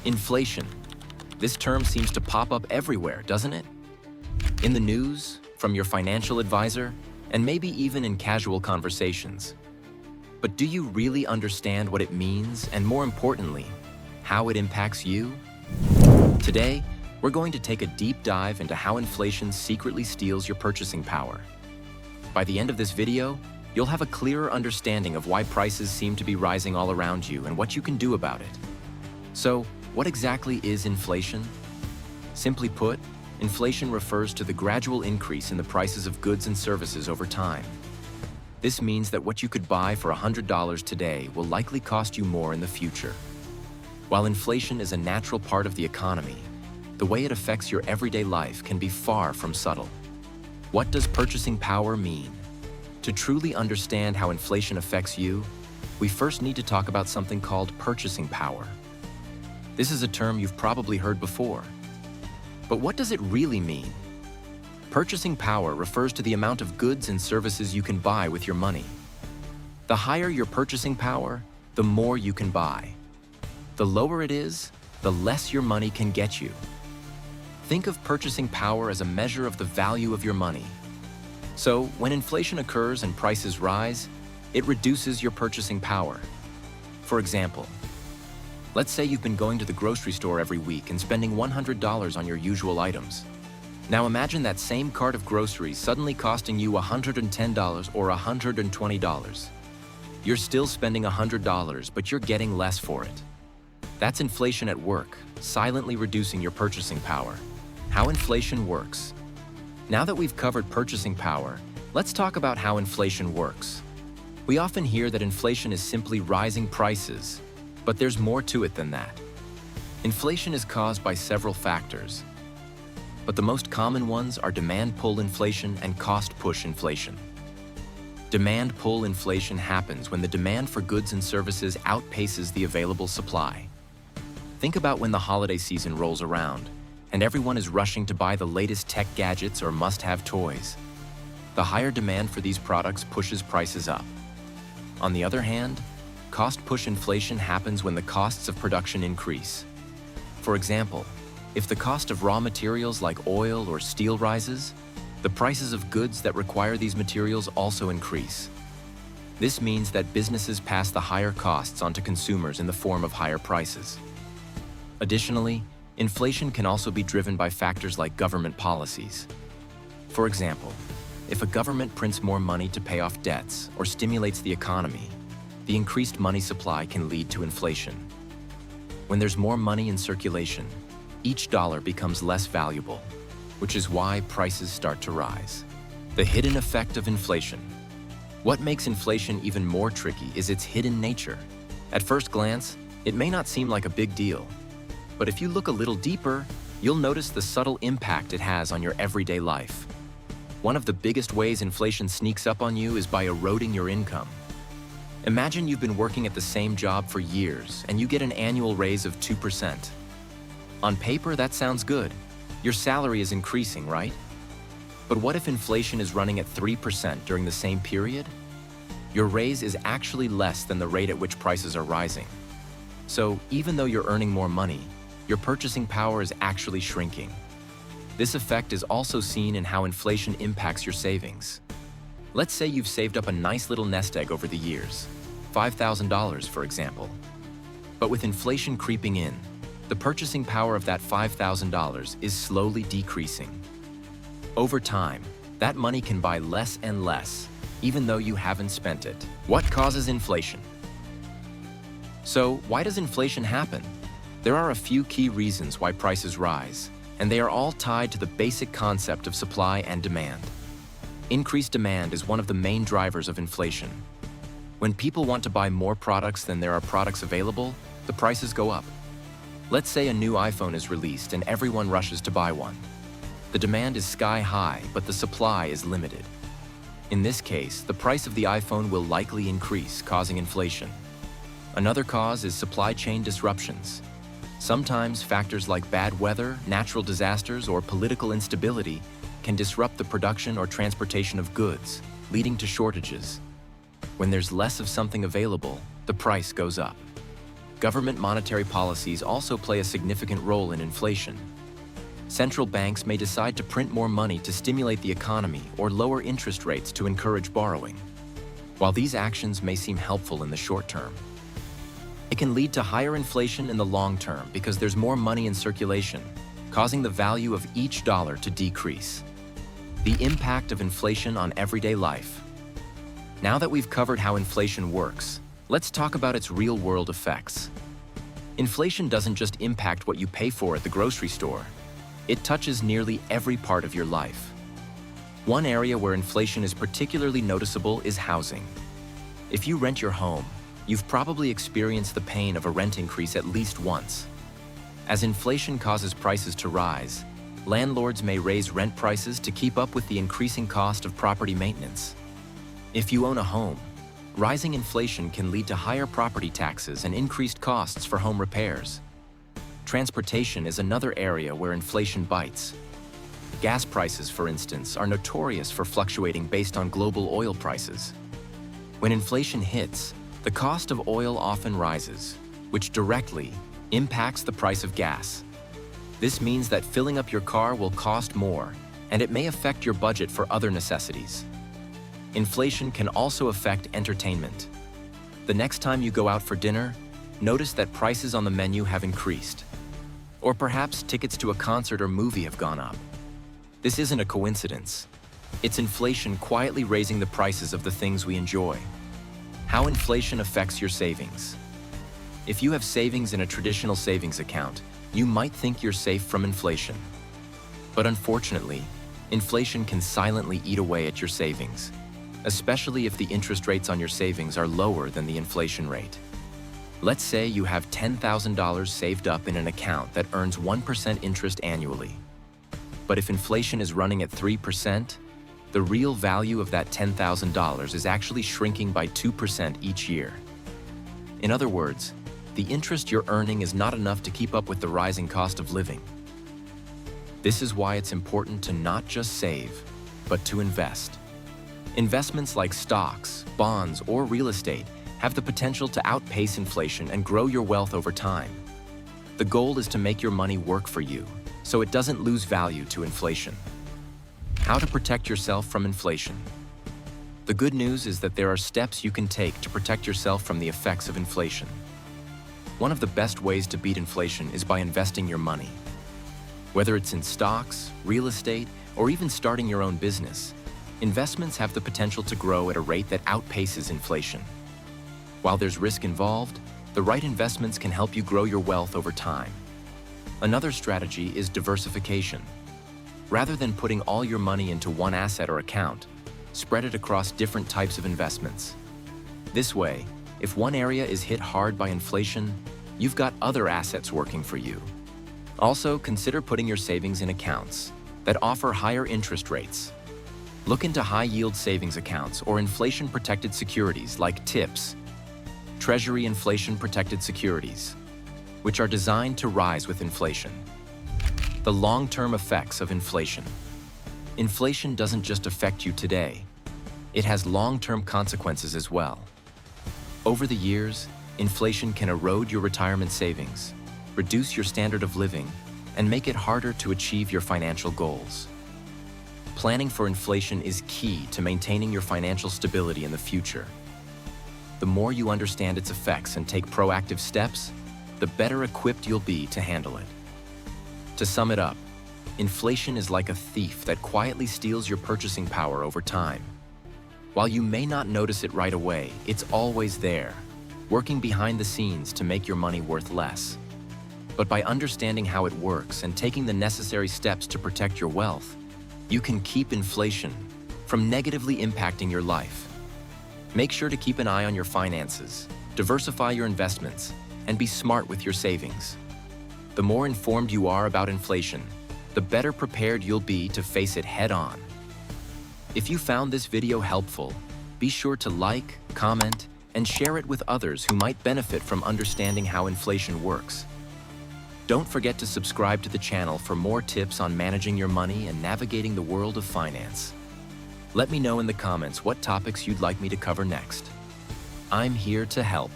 Inflation. This term seems to pop up everywhere, doesn't it? In the news, from your financial advisor, and maybe even in casual conversations. But do you really understand what it means, and more importantly, how it impacts you? Today, we're going to take a deep dive into how inflation secretly steals your purchasing power. By the end of this video, you'll have a clearer understanding of why prices seem to be rising all around you and what you can do about it. So, what exactly is inflation? Simply put, inflation refers to the gradual increase in the prices of goods and services over time. This means that what you could buy for $100 today will likely cost you more in the future. While inflation is a natural part of the economy, the way it affects your everyday life can be far from subtle. What does purchasing power mean? To truly understand how inflation affects you, we first need to talk about something called purchasing power. This is a term you've probably heard before. But what does it really mean? Purchasing power refers to the amount of goods and services you can buy with your money. The higher your purchasing power, the more you can buy. The lower it is, the less your money can get you. Think of purchasing power as a measure of the value of your money. So, when inflation occurs and prices rise, it reduces your purchasing power. For example, let's say you've been going to the grocery store every week and spending $100 on your usual items. Now imagine that same cart of groceries suddenly costing you $110 or $120. You're still spending $100, but you're getting less for it. That's inflation at work, silently reducing your purchasing power. How inflation works. Now that we've covered purchasing power, let's talk about how inflation works. We often hear that inflation is simply rising prices, but there's more to it than that. Inflation is caused by several factors, but the most common ones are demand-pull inflation and cost-push inflation. Demand-pull inflation happens when the demand for goods and services outpaces the available supply. Think about when the holiday season rolls around, and everyone is rushing to buy the latest tech gadgets or must-have toys. The higher demand for these products pushes prices up. On the other hand, cost-push inflation happens when the costs of production increase. For example, if the cost of raw materials like oil or steel rises, the prices of goods that require these materials also increase. This means that businesses pass the higher costs onto consumers in the form of higher prices. Additionally, inflation can also be driven by factors like government policies. For example, if a government prints more money to pay off debts or stimulates the economy, the increased money supply can lead to inflation. When there's more money in circulation, each dollar becomes less valuable, which is why prices start to rise. The hidden effect of inflation. What makes inflation even more tricky is its hidden nature. At first glance, it may not seem like a big deal, but if you look a little deeper, you'll notice the subtle impact it has on your everyday life. One of the biggest ways inflation sneaks up on you is by eroding your income. Imagine you've been working at the same job for years and you get an annual raise of 2%. On paper, that sounds good. Your salary is increasing, right? But what if inflation is running at 3% during the same period? Your raise is actually less than the rate at which prices are rising. So, even though you're earning more money, your purchasing power is actually shrinking. This effect is also seen in how inflation impacts your savings. Let's say you've saved up a nice little nest egg over the years, $5,000 for example. But with inflation creeping in, the purchasing power of that $5,000 is slowly decreasing. Over time, that money can buy less and less, even though you haven't spent it. What causes inflation? So, why does inflation happen? There are a few key reasons why prices rise, and they are all tied to the basic concept of supply and demand. Increased demand is one of the main drivers of inflation. When people want to buy more products than there are products available, the prices go up. Let's say a new iPhone is released and everyone rushes to buy one. The demand is sky high, but the supply is limited. In this case, the price of the iPhone will likely increase, causing inflation. Another cause is supply chain disruptions. Sometimes factors like bad weather, natural disasters, or political instability can disrupt the production or transportation of goods, leading to shortages. When there's less of something available, the price goes up. Government monetary policies also play a significant role in inflation. Central banks may decide to print more money to stimulate the economy or lower interest rates to encourage borrowing. While these actions may seem helpful in the short term, it can lead to higher inflation in the long term because there's more money in circulation, causing the value of each dollar to decrease. The impact of inflation on everyday life. Now that we've covered how inflation works, let's talk about its real-world effects. Inflation doesn't just impact what you pay for at the grocery store. It touches nearly every part of your life. One area where inflation is particularly noticeable is housing. If you rent your home, you've probably experienced the pain of a rent increase at least once. As inflation causes prices to rise, landlords may raise rent prices to keep up with the increasing cost of property maintenance. If you own a home, rising inflation can lead to higher property taxes and increased costs for home repairs. Transportation is another area where inflation bites. Gas prices, for instance, are notorious for fluctuating based on global oil prices. When inflation hits, the cost of oil often rises, which directly impacts the price of gas. This means that filling up your car will cost more, and it may affect your budget for other necessities. Inflation can also affect entertainment. The next time you go out for dinner, notice that prices on the menu have increased. Or perhaps tickets to a concert or movie have gone up. This isn't a coincidence. It's inflation quietly raising the prices of the things we enjoy. How inflation affects your savings. If you have savings in a traditional savings account, you might think you're safe from inflation. But unfortunately, inflation can silently eat away at your savings, especially if the interest rates on your savings are lower than the inflation rate. Let's say you have $10,000 saved up in an account that earns 1% interest annually. But if inflation is running at 3%, the real value of that $10,000 is actually shrinking by 2% each year. In other words, the interest you're earning is not enough to keep up with the rising cost of living. This is why it's important to not just save, but to invest. Investments like stocks, bonds, or real estate have the potential to outpace inflation and grow your wealth over time. The goal is to make your money work for you, so it doesn't lose value to inflation. How to protect yourself from inflation. The good news is that there are steps you can take to protect yourself from the effects of inflation. One of the best ways to beat inflation is by investing your money. Whether it's in stocks, real estate, or even starting your own business, investments have the potential to grow at a rate that outpaces inflation. While there's risk involved, the right investments can help you grow your wealth over time. Another strategy is diversification. Rather than putting all your money into one asset or account, spread it across different types of investments. This way, if one area is hit hard by inflation, you've got other assets working for you. Also, consider putting your savings in accounts that offer higher interest rates. Look into high-yield savings accounts or inflation-protected securities like TIPS, Treasury inflation-protected securities, which are designed to rise with inflation. The long-term effects of inflation. Inflation doesn't just affect you today. It has long-term consequences as well. Over the years, inflation can erode your retirement savings, reduce your standard of living, and make it harder to achieve your financial goals. Planning for inflation is key to maintaining your financial stability in the future. The more you understand its effects and take proactive steps, the better equipped you'll be to handle it. To sum it up, inflation is like a thief that quietly steals your purchasing power over time. While you may not notice it right away, it's always there, working behind the scenes to make your money worth less. But by understanding how it works and taking the necessary steps to protect your wealth, you can keep inflation from negatively impacting your life. Make sure to keep an eye on your finances, diversify your investments, and be smart with your savings. The more informed you are about inflation, the better prepared you'll be to face it head-on. If you found this video helpful, be sure to like, comment, and share it with others who might benefit from understanding how inflation works. Don't forget to subscribe to the channel for more tips on managing your money and navigating the world of finance. Let me know in the comments what topics you'd like me to cover next. I'm here to help.